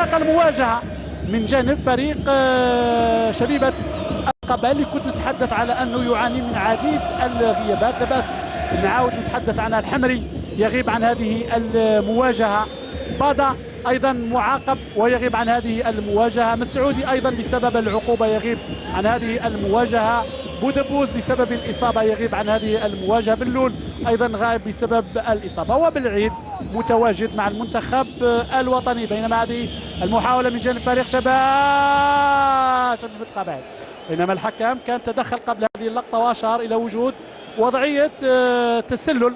انطلاق المواجهة من جانب فريق شبيبة القبائل اللي كنت نتحدث على أنه يعاني من عديد الغيابات. لا بأس نعاود نتحدث عنها. الحمري يغيب عن هذه المواجهة، بادا أيضا معاقب ويغيب عن هذه المواجهة، مسعودي أيضا بسبب العقوبة يغيب عن هذه المواجهة، بودبوز بسبب الإصابة يغيب عن هذه المواجهة، بلول أيضا غائب بسبب الإصابة، وبالعيد متواجد مع المنتخب الوطني. بينما هذه المحاولة من جانب فريق شبيبة القبائل، بينما الحكم كان تدخل قبل هذه اللقطة وأشار إلى وجود وضعية تسلل.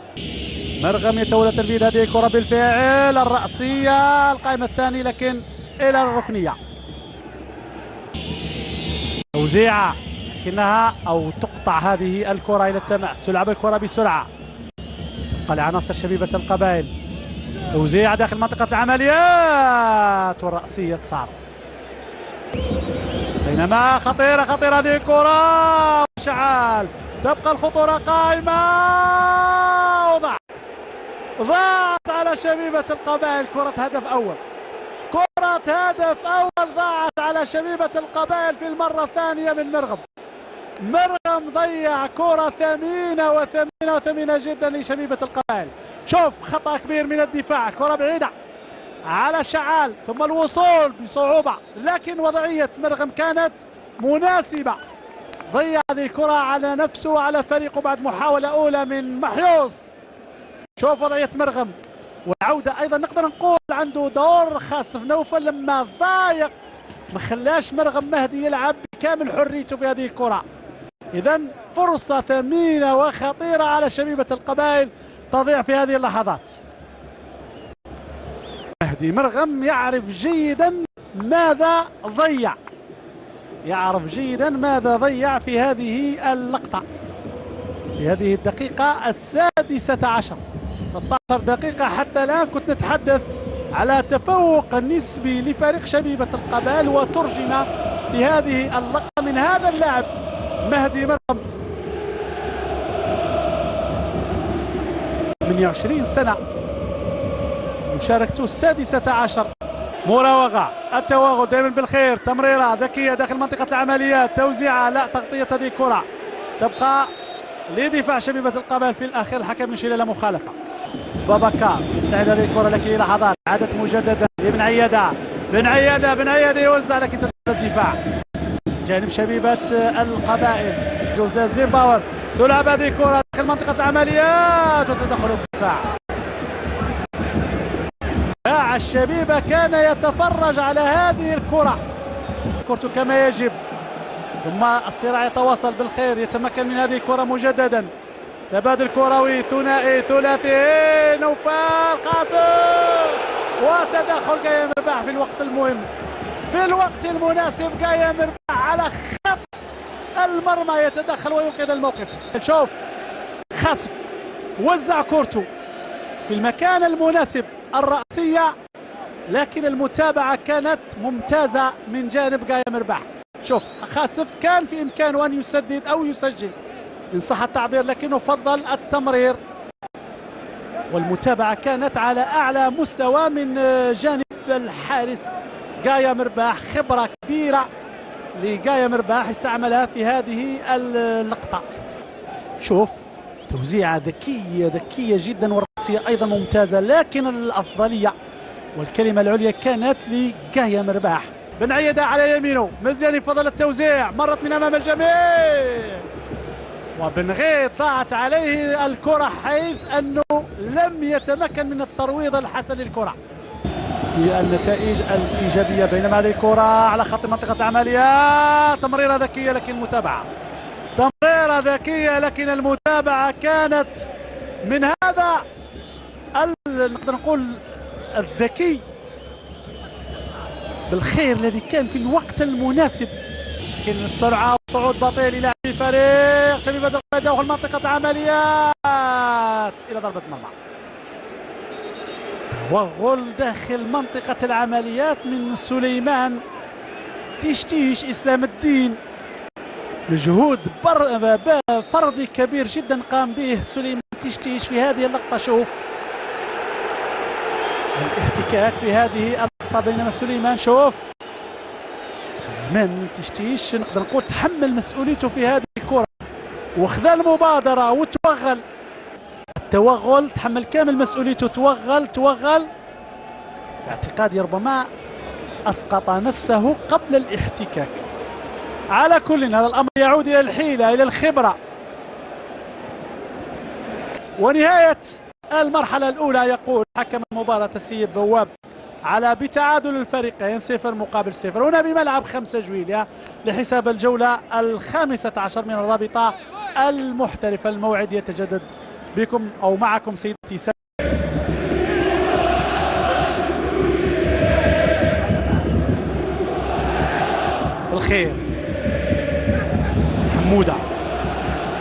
مرغم يتولى تنفيذ هذه الكرة بالفعل، الرأسية القائمة الثاني لكن إلى الركنية. توزيعة لكنها أو تقطع هذه الكرة إلى التماس. تلعب الكرة بسرعة تبقى لعناصر شبيبة القبائل. توزيعة داخل منطقة العمليات والرأسية تصار. بينما خطيرة هذه الكرة، شعال تبقى الخطورة قائمة ضاعت على شبيبة القبائل. كرة هدف أول ضاعت على شبيبة القبائل في المرة الثانية من مرغم ضيع كرة ثمينة جدا لشبيبة القبائل. شوف خطأ كبير من الدفاع، كرة بعيدة على شعال ثم الوصول بصعوبة، لكن وضعية مرغم كانت مناسبة. ضيع هذه الكرة على نفسه وعلى فريقه بعد محاولة أولى من محيوس. شوف وضعية مرغم والعودة أيضا نقدر نقول عنده دور خاص في نوفل لما ضايق ما خلاش مرغم مهدي يلعب بكامل حريته في هذه الكرة. إذا فرصة ثمينة وخطيرة على شبيبة القبائل تضيع في هذه اللحظات. مهدي مرغم يعرف جيدا ماذا ضيع في هذه اللقطة، في هذه الدقيقة 16 دقيقة حتى الآن. كنت نتحدث على تفوق نسبي لفريق شبيبة القبائل، وترجم في هذه اللقطة من هذا اللاعب مهدي مرغم 28 سنة، مشاركته 16. مراوغة، التوغل دائما بالخير، تمريرة ذكية داخل منطقة العمليات، توزيعة لا تغطية هذه الكرة تبقى لدفاع شبيبة القبائل. في الأخير الحكم يشير إلى مخالفة. بابكار يسعد هذه الكرة لكن لحظات عادت مجددا لبن عيادة. بن عيادة يوزع لكن تدخل الدفاع جانب شبيبة القبائل. جوزيف زيمباور تلعب هذه الكرة داخل منطقة العمليات وتدخل الدفاع. دفاع الشبيبة كان يتفرج على هذه الكرة، كرته كما يجب، ثم الصراع يتواصل بالخير، يتمكن من هذه الكرة مجددا. تبادل كروي ثنائي ثلاثي، نوفال قاسم وتدخل قايم رباح في الوقت المهم، في الوقت المناسب. قايم رباح على خط المرمى يتدخل وينقذ الموقف. شوف خسف وزع كورته في المكان المناسب، الرأسية، لكن المتابعة كانت ممتازة من جانب قايم رباح. شوف خاسف كان في إمكانه أن يسدد أو يسجل إن صح التعبير، لكنه فضل التمرير، والمتابعة كانت على أعلى مستوى من جانب الحارس قايم رباح. خبرة كبيرة لقايم رباح استعملها في هذه اللقطة. شوف توزيعة ذكية جدا، والرأسية أيضا ممتازة، لكن الأفضلية والكلمة العليا كانت لقايم رباح. بن عيادة على يمينه، مزياني فضل التوزيع، مرت من أمام الجميع وبن غيط ضاعت عليه الكرة، حيث أنه لم يتمكن من الترويض الحسن للكرة بالنتائج الإيجابية. بينما هذه الكرة على خط منطقة العملية، تمريرة ذكية لكن المتابعة كانت من هذا نقدر نقول الذكي بالخير الذي كان في الوقت المناسب. لكن السرعة وصعود بطيء للاعب فريق شبيبة القبائل داخل منطقة العمليات إلى ضربة المرمى. توغل داخل منطقة العمليات من سليمان تشتيش إسلام الدين، مجهود فردي كبير جدا قام به سليمان تشتيش في هذه اللقطة. شوف الاحتكاك في هذه اللقطة بينما سليمان، شوف سليمان تشتيش نقدر نقول تحمل مسؤوليته في هذه الكرة وخذا المبادرة وتوغل. التوغل، تحمل كامل مسؤوليته، توغل باعتقادي ربما أسقط نفسه قبل الاحتكاك. على كل هذا الأمر يعود إلى الحيلة، إلى الخبرة. ونهاية المرحلة الأولى يقول حكم المباراة السيد بواب على بتعادل الفريقين 0-0 هنا بملعب 5 جويلية لحساب الجولة 15 من الرابطة المحترفة. الموعد يتجدد بكم أو معكم سيدتي الخير. حمودة،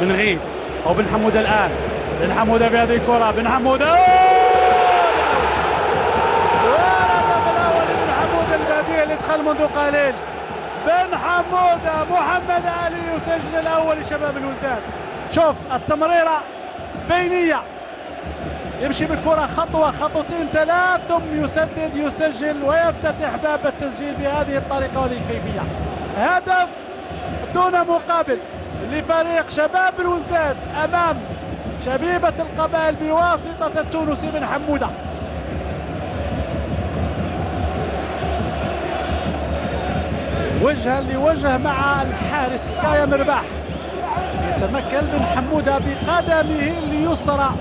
بن غيد أو بن حمودة الآن، بن حمودة في هذه الكرة، بن حمودة والهدف الأول بن حمودة البديل يدخل منذ قليل. بن حمودة محمد علي يسجل الأول لشباب الوزداد. شوف التمريرة بينية، يمشي بالكرة خطوة خطوتين ثلاث ثم يسدد يسجل ويفتتح باب التسجيل بهذه الطريقة وهذه الكيفية. هدف دون مقابل لفريق شباب الوزداد أمام شبيبة القبائل بواسطة التونسي بن حمودة. وجها لوجه مع الحارس كايا مرباح، يتمكن بن حمودة بقدمه اليسرى.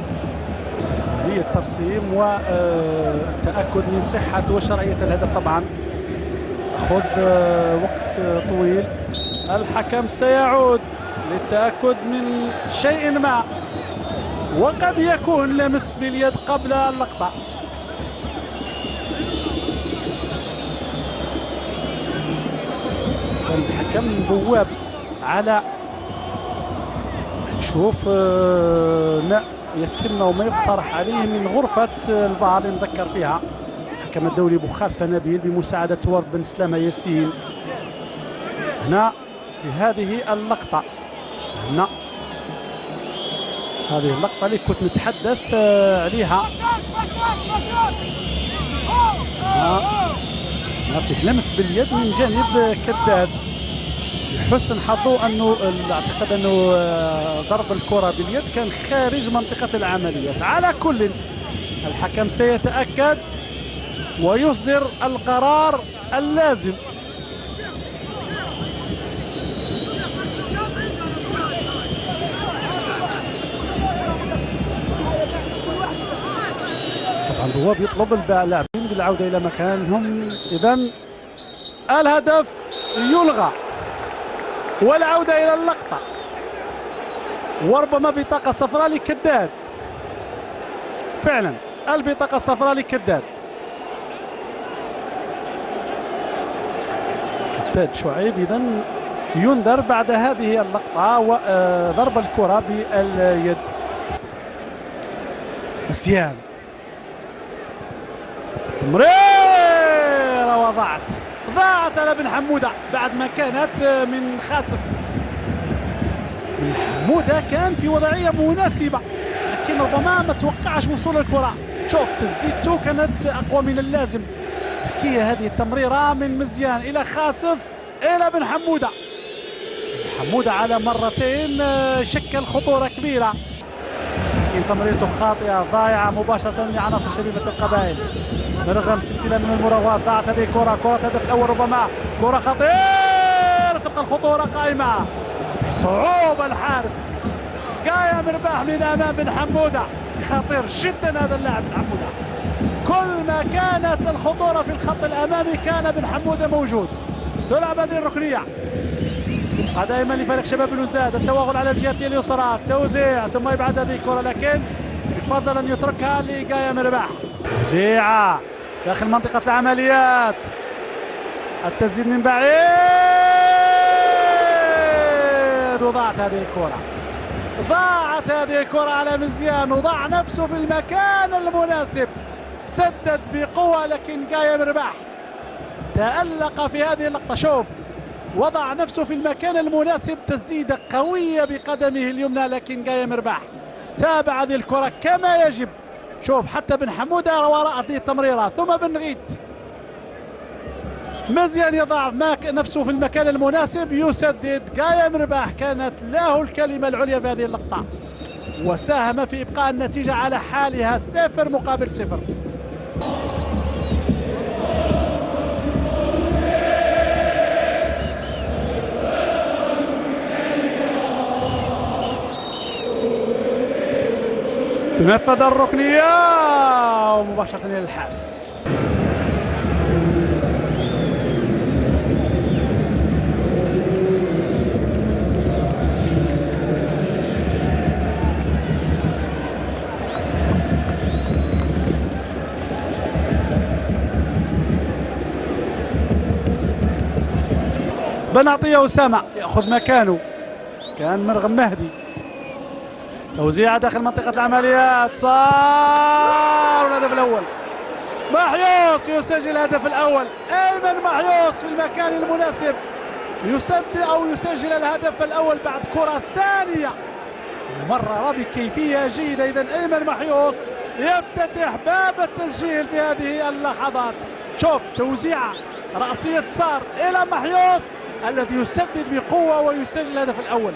عملية الترسيم والتأكد من صحة وشرعية الهدف طبعا خذ وقت طويل. الحكم سيعود للتأكد من شيء ما وقد يكون لمس باليد قبل اللقطة. الحكم بواب على شوف ما يتم وما يقترح عليه من غرفة الفار نذكر فيها الحكم الدولي بخالفة نبيل بمساعدة ورد بن سلامة ياسين هنا في هذه اللقطة. هنا هذه اللقطة اللي كنت نتحدث عليها، ما فيه لمس باليد من جانب كداد. لحسن حظه انه اعتقد انه ضرب الكرة باليد كان خارج منطقة العمليات. على كل الحكم سيتأكد ويصدر القرار اللازم. طبعا بواب يطلب اللاعبين بالعودة إلى مكانهم. إذن الهدف يلغى والعودة إلى اللقطة وربما بطاقة صفراء لكداد. فعلا البطاقة الصفراء لكداد. كداد شعيب إذن ينذر بعد هذه اللقطة وضرب الكرة باليد. مزيان تمريرة ضاعت على بن حمودة بعد ما كانت من خاسف. بن حمودة كان في وضعية مناسبة لكن ربما ما توقعش وصول الكرة. شوف تسديدته كانت أقوى من اللازم. ذكية هذه التمريرة من مزيان إلى خاسف إلى بن حمودة. بن حمودة على مرتين شكل خطورة كبيرة لكن تمريرته خاطئة ضايعة مباشرة لعناصر شبيبة القبائل. رغم سلسلة من المراوغات ضاعت هذه الكرة، كرة الهدف الأول ربما كرة خطيرة تبقى الخطورة قائمة بصعوبة. الحارس كايا مرباح من أمام بن حمودة، خطير جدا هذا اللاعب بن حمودة. كل ما كانت الخطورة في الخط الأمامي كان بن حمودة موجود. تلعب هذه الركنية دائما لفريق شباب الوزداد. التوغل على الجهة اليسرى، التوزيع ثم يبعد هذه الكرة لكن يفضل أن يتركها لكايا مرباح. توزيعة داخل منطقة العمليات، التسديد من بعيد وضاعت هذه الكرة. ضاعت هذه الكرة على مزيان وضع نفسه في المكان المناسب، سدد بقوة لكن كايا مرباح تألق في هذه اللقطة. شوف وضع نفسه في المكان المناسب، تسديدة قوية بقدمه اليمنى لكن كايا مرباح تابع هذه الكرة كما يجب. شوف حتى بن حمودة وراء هذه التمريرة ثم بن غيد مزيان يضع نفسه في المكان المناسب، يسدد. قايم رباح كانت له الكلمة العليا في هذه اللقطة، وساهم في إبقاء النتيجة على حالها 0-0. تنفذ الركنية ومباشرة إلى الحارس. بن عطية أسامة يأخذ مكانه، كان مرغم مهدي. توزيع داخل منطقة العمليات، صار الهدف الأول. محيوس يسجل الهدف الأول. أيمن محيوس في المكان المناسب يسدد أو يسجل الهدف الأول بعد كرة ثانية مرة بكيفية جيدة. إذن أيمن محيوس يفتتح باب التسجيل في هذه اللحظات. شوف توزيعة رأسية صار إلى محيوس الذي يسدد بقوة ويسجل الهدف الأول.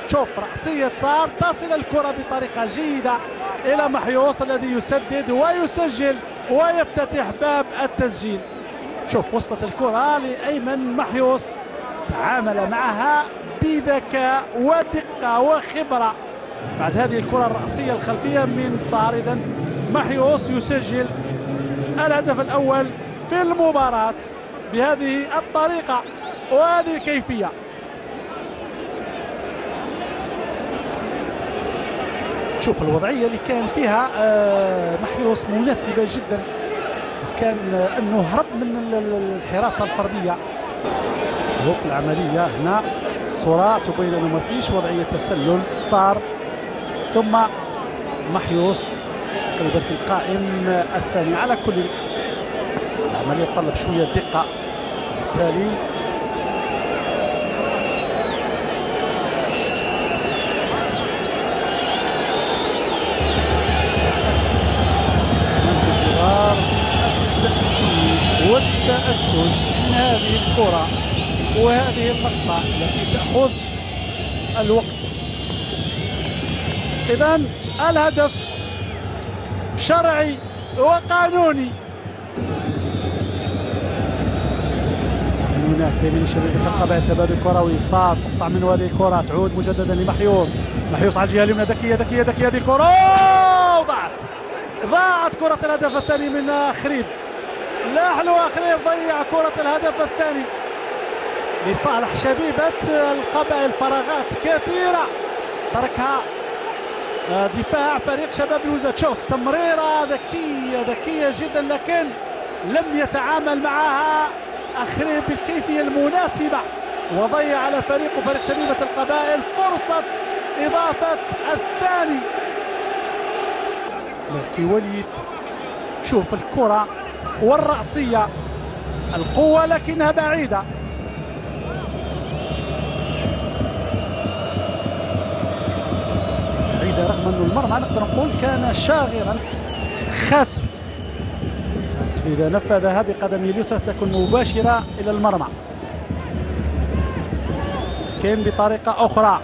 شوف رأسية صار تصل الكرة بطريقة جيدة إلى محيوس الذي يسدد ويسجل ويفتتح باب التسجيل. شوف وصلت الكرة لأيمن محيوس، تعامل معها بذكاء ودقة وخبرة بعد هذه الكرة الرأسية الخلفية من صار. إذن محيوس يسجل الهدف الأول في المباراة بهذه الطريقة وهذه الكيفية. شوف الوضعية اللي كان فيها محيوس مناسبة جدا، وكان انه هرب من الحراسة الفردية. شوف العملية هنا، الصورة تبين انه ما فيش وضعية تسلل. صار ثم محيوس تقريبا في القائم الثاني. على كل العملية تطلب شوية دقة، وبالتالي والتأكد من هذه الكرة وهذه اللقطة التي تأخذ الوقت. إذن الهدف شرعي وقانوني. من هناك دائما شبيبة القبائل تبادل كروي. صار تقطع منه هذه الكرة، تعود مجددا لمحيوس. محيوس على الجهة اليمنى، ذكية ذكية ذكية هذه الكرة، ضاعت كرة الهدف الثاني من خريب. لا حلو خريب ضيع كرة الهدف الثاني لصالح شبيبة القبائل. فراغات كثيرة تركها دفاع فريق شباب الوزات. شوف تمريرة ذكية جدا، لكن لم يتعامل معها خريب بالكيفية المناسبة، وضيع على فريق شبيبة القبائل فرصة إضافة الثاني. مالكي وليد، شوف الكرة والرأسية، القوة لكنها بعيدة. بعيدة رغم أن المرمى نقدر نقول كان شاغرا. خسف إذا نفذها بقدمه اليسرى ستكون مباشرة إلى المرمى. كين بطريقة أخرى،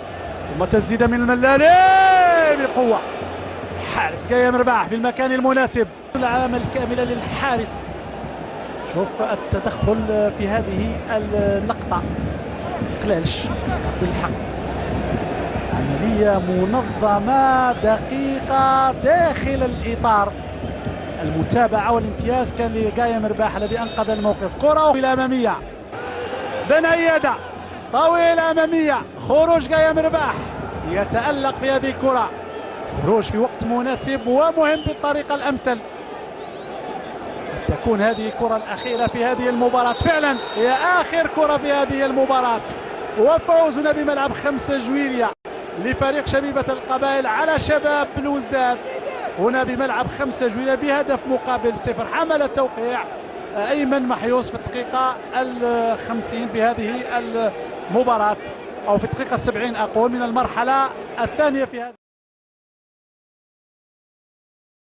ثم تسديدة من الملالي بقوة. حارس قايم رباح في المكان المناسب. العلامة الكاملة للحارس. شوف التدخل في هذه اللقطة. قلالش عبد الحق، عملية منظمة دقيقة داخل الإطار. المتابعة والامتياز كان لقايم رباح الذي أنقذ الموقف. كرة الأمامية، بن عيادة طويلة أمامية، خروج قايم رباح يتألق في هذه الكرة. خروج في وقت مناسب ومهم بالطريقة الأمثل. قد تكون هذه الكرة الأخيرة في هذه المباراة، فعلا هي آخر كرة في هذه المباراة، وفوزنا بملعب 5 جويلية لفريق شبيبة القبائل على شباب بلوزداد هنا بملعب 5 جويلية بهدف مقابل 0. حمل التوقيع أيمن محيوس في الدقيقة 50 في هذه المباراة، أو في الدقيقة 70 أقول من المرحلة الثانية في هذه